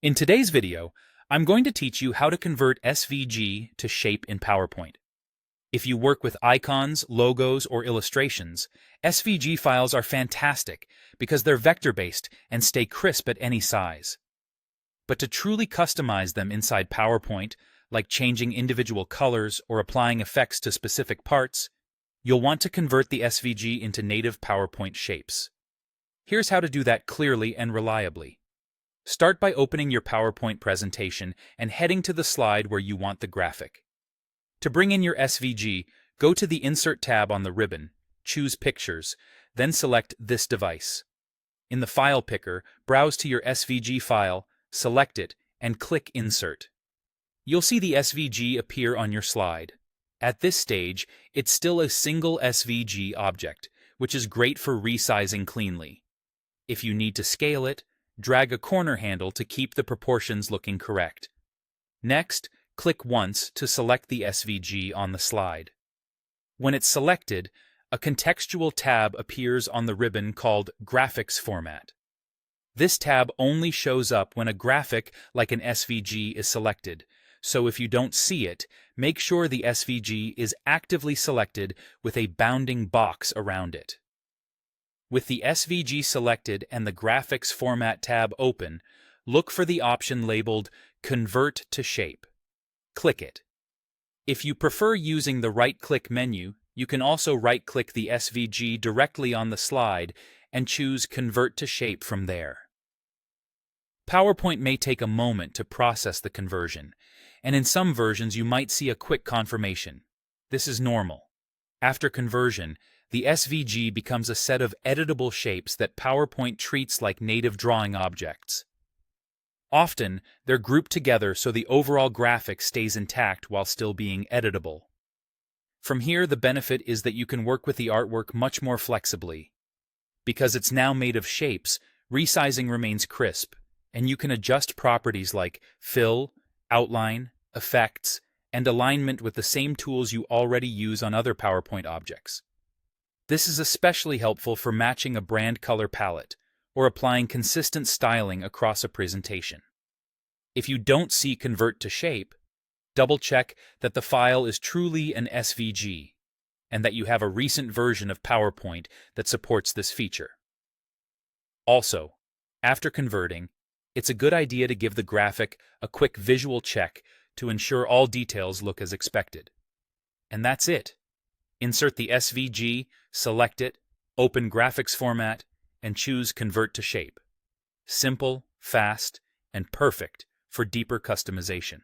In today's video, I'm going to teach you how to convert SVG to shape in PowerPoint. If you work with icons, logos, or illustrations, SVG files are fantastic because they're vector-based and stay crisp at any size. But to truly customize them inside PowerPoint, like changing individual colors or applying effects to specific parts, you'll want to convert the SVG into native PowerPoint shapes. Here's how to do that clearly and reliably. Start by opening your PowerPoint presentation and heading to the slide where you want the graphic. To bring in your SVG, go to the Insert tab on the ribbon, choose Pictures, then select this device. In the File Picker, browse to your SVG file, select it, and click Insert. You'll see the SVG appear on your slide. At this stage, it's still a single SVG object, which is great for resizing cleanly. If you need to scale it, drag a corner handle to keep the proportions looking correct. Next, click once to select the SVG on the slide. When it's selected, a contextual tab appears on the ribbon called Graphics Format. This tab only shows up when a graphic like an SVG is selected, so if you don't see it, make sure the SVG is actively selected with a bounding box around it. With the SVG selected and the Graphics Format tab open, look for the option labeled Convert to Shape. Click it. If you prefer using the right-click menu, you can also right-click the SVG directly on the slide and choose Convert to Shape from there. PowerPoint may take a moment to process the conversion, and in some versions you might see a quick confirmation. This is normal. After conversion, the SVG becomes a set of editable shapes that PowerPoint treats like native drawing objects. Often, they're grouped together so the overall graphic stays intact while still being editable. From here, the benefit is that you can work with the artwork much more flexibly. Because it's now made of shapes, resizing remains crisp, and you can adjust properties like fill, outline, effects, and alignment with the same tools you already use on other PowerPoint objects. This is especially helpful for matching a brand color palette or applying consistent styling across a presentation. If you don't see Convert to Shape, double-check that the file is truly an SVG and that you have a recent version of PowerPoint that supports this feature. Also, after converting, it's a good idea to give the graphic a quick visual check to ensure all details look as expected. And that's it. Insert the SVG, select it, open Graphics Format, and choose Convert to Shape. Simple, fast, and perfect for deeper customization.